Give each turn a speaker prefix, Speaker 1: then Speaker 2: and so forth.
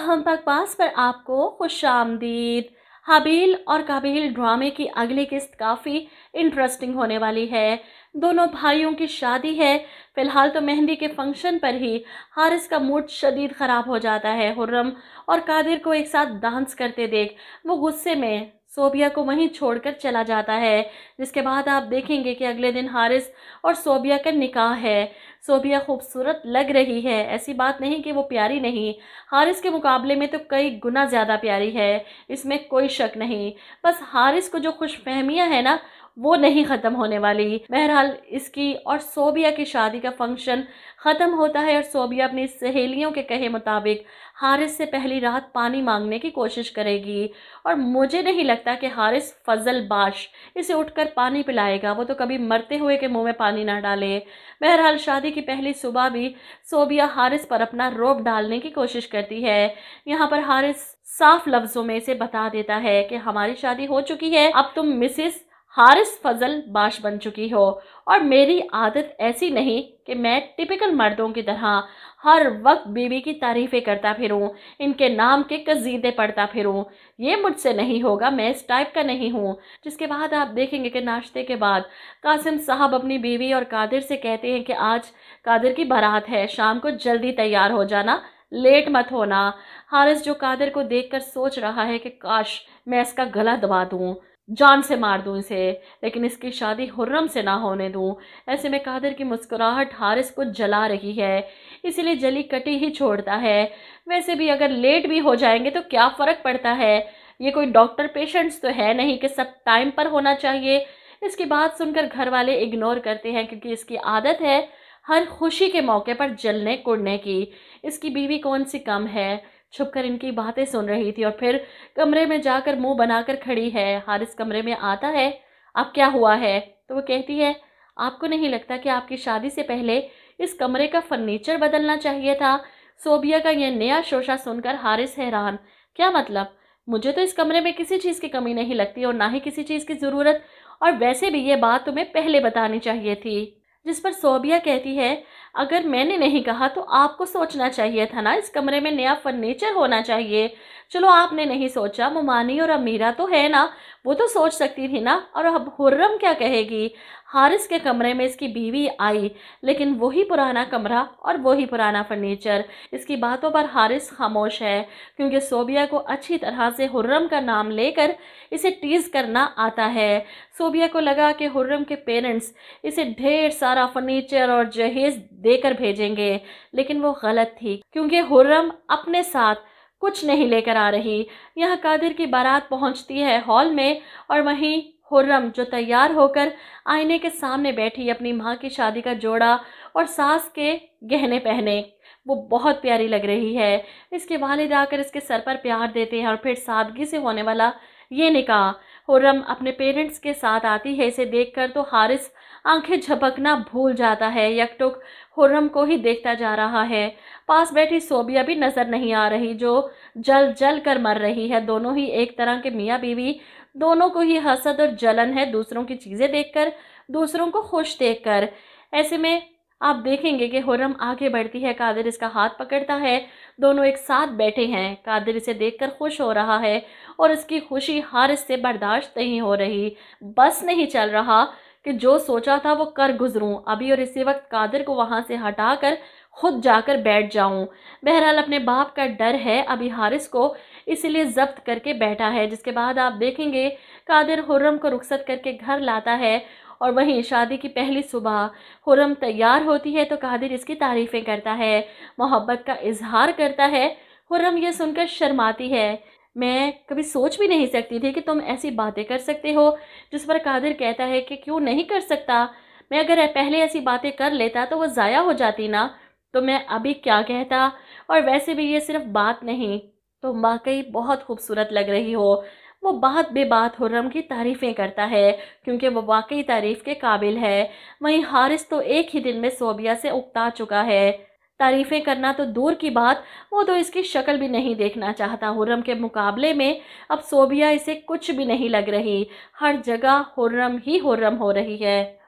Speaker 1: हम बकवास पर आपको खुशामदीद। हाबील और काबिल ड्रामे की अगली किस्त काफ़ी इंटरेस्टिंग होने वाली है। दोनों भाइयों की शादी है। फिलहाल तो मेहंदी के फंक्शन पर ही हारिस का मूड शदीद ख़राब हो जाता है। हुर्रम और कादिर को एक साथ डांस करते देख वो गुस्से में सोबिया को वहीं छोड़कर चला जाता है। जिसके बाद आप देखेंगे कि अगले दिन हारिस और सोबिया का निकाह है। सोबिया खूबसूरत लग रही है, ऐसी बात नहीं कि वो प्यारी नहीं, हारिस के मुकाबले में तो कई गुना ज़्यादा प्यारी है, इसमें कोई शक नहीं। बस हारिस को जो खुशफहमियां है ना, वो नहीं ख़त्म होने वाली। बहरहाल इसकी और सोबिया की शादी का फंक्शन ख़त्म होता है और सोबिया अपनी सहेलियों के कहे मुताबिक हारिस से पहली रात पानी मांगने की कोशिश करेगी। और मुझे नहीं लगता कि हारिस फजल बाश इसे उठकर पानी पिलाएगा, वो तो कभी मरते हुए के मुंह में पानी ना डाले। बहरहाल शादी की पहली सुबह भी सोबिया हारिस पर अपना रोब डालने की कोशिश करती है। यहाँ पर हारिस साफ लफ्जों में इसे बता देता है कि हमारी शादी हो चुकी है, अब तुम मिसेस हारिस फजल बाश बन चुकी हो और मेरी आदत ऐसी नहीं कि मैं टिपिकल मर्दों की तरह हर वक्त बीवी की तारीफें करता फिरूं, इनके नाम के कसीदे पढ़ता फिरूं। ये मुझसे नहीं होगा, मैं इस टाइप का नहीं हूँ। जिसके बाद आप देखेंगे कि नाश्ते के बाद कासिम साहब अपनी बीवी और कादिर से कहते हैं कि आज कादिर की बारात है, शाम को जल्दी तैयार हो जाना, लेट मत होना। हारिस जो कादिर को देखकर सोच रहा है कि काश मैं इसका गला दबा दूं, जान से मार दूं इसे, लेकिन इसकी शादी हुर्रम से ना होने दूं। ऐसे में कादिर की मुस्कुराहट हारिस को जला रही है, इसीलिए जली कटी ही छोड़ता है। वैसे भी अगर लेट भी हो जाएंगे तो क्या फ़र्क पड़ता है, ये कोई डॉक्टर पेशेंट्स तो है नहीं कि सब टाइम पर होना चाहिए। इसकी बात सुनकर घर वाले इग्नोर करते हैं क्योंकि इसकी आदत है हर खुशी के मौके पर जलने कुड़ने की। इसकी बीवी कौन सी कम है, छुपकर इनकी बातें सुन रही थी और फिर कमरे में जाकर मुंह बनाकर खड़ी है। हारिस कमरे में आता है, अब क्या हुआ है, तो वो कहती है आपको नहीं लगता कि आपकी शादी से पहले इस कमरे का फर्नीचर बदलना चाहिए था। सोबिया का यह नया शोशा सुनकर हारिस हैरान, क्या मतलब, मुझे तो इस कमरे में किसी चीज़ की कमी नहीं लगती और ना ही किसी चीज़ की ज़रूरत, और वैसे भी ये बात तुम्हें पहले बतानी चाहिए थी। जिस पर सोबिया कहती है अगर मैंने नहीं कहा तो आपको सोचना चाहिए था ना, इस कमरे में नया फर्नीचर होना चाहिए। चलो आपने नहीं सोचा, मुमानी और अमीरा तो है ना, वो तो सोच सकती थी ना। और अब हुर्रम क्या कहेगी, हारिस के कमरे में इसकी बीवी आई लेकिन वही पुराना कमरा और वही पुराना फर्नीचर। इसकी बातों पर हारिस खामोश है क्योंकि सोबिया को अच्छी तरह से हुर्रम का नाम लेकर इसे टीज करना आता है। सोबिया को लगा कि हुर्रम के पेरेंट्स इसे ढेर सारा फर्नीचर और जहेज देकर भेजेंगे, लेकिन वो गलत थी क्योंकि हुर्रम अपने साथ कुछ नहीं लेकर आ रही। यहाँ कादिर की बारात पहुँचती है हॉल में और वहीं हुर्रम जो तैयार होकर आईने के सामने बैठी अपनी माँ की शादी का जोड़ा और सास के गहने पहने, वो बहुत प्यारी लग रही है। इसके वालिद आकर इसके सर पर प्यार देते हैं और फिर सादगी से होने वाला ये निकाह। हुर्रम अपने पेरेंट्स के साथ आती है, इसे देखकर तो हारिस आंखें झपकना भूल जाता है, यकटुक हुर्रम को ही देखता जा रहा है। पास बैठी सोबिया भी नजर नहीं आ रही जो जल जल कर मर रही है। दोनों ही एक तरह के मियाँ बीवी, दोनों को ही हसद और जलन है दूसरों की चीज़ें देखकर, दूसरों को खुश देखकर। ऐसे में आप देखेंगे कि हुर्रम आगे बढ़ती है, कादिर इसका हाथ पकड़ता है, दोनों एक साथ बैठे हैं। कादिर इसे देखकर खुश हो रहा है और इसकी खुशी हारिस से बर्दाश्त नहीं हो रही। बस नहीं चल रहा कि जो सोचा था वो कर गुजरूं अभी और इसी वक्त कादिर को वहां से हटाकर खुद जाकर बैठ जाऊं। बहरहाल अपने बाप का डर है अभी हारिस को, इसीलिए जब्त करके बैठा है। जिसके बाद आप देखेंगे कादिर हुर्रम को रुखसत करके घर लाता है और वहीं शादी की पहली सुबह हुर्रम तैयार होती है तो कादिर इसकी तारीफ़ें करता है, मोहब्बत का इजहार करता है। हुर्रम ये सुनकर शर्माती है, मैं कभी सोच भी नहीं सकती थी कि तुम ऐसी बातें कर सकते हो। जिस पर कादिर कहता है कि क्यों नहीं कर सकता, मैं अगर पहले ऐसी बातें कर लेता तो वो ज़ाया हो जाती ना, तो मैं अभी क्या कहता। और वैसे भी ये सिर्फ बात नहीं, तुम वाकई बहुत खूबसूरत लग रही हो। वो बात बेबात हुर्रम की तारीफ़ें करता है क्योंकि वो वाकई तारीफ़ के काबिल है। वहीं हारिस तो एक ही दिन में सोबिया से उकता चुका है, तारीफ़ें करना तो दूर की बात, वो तो इसकी शक्ल भी नहीं देखना चाहता। हुर्रम के मुकाबले में अब सोबिया इसे कुछ भी नहीं लग रही, हर जगह हुर्रम ही हुर्रम हो रही है।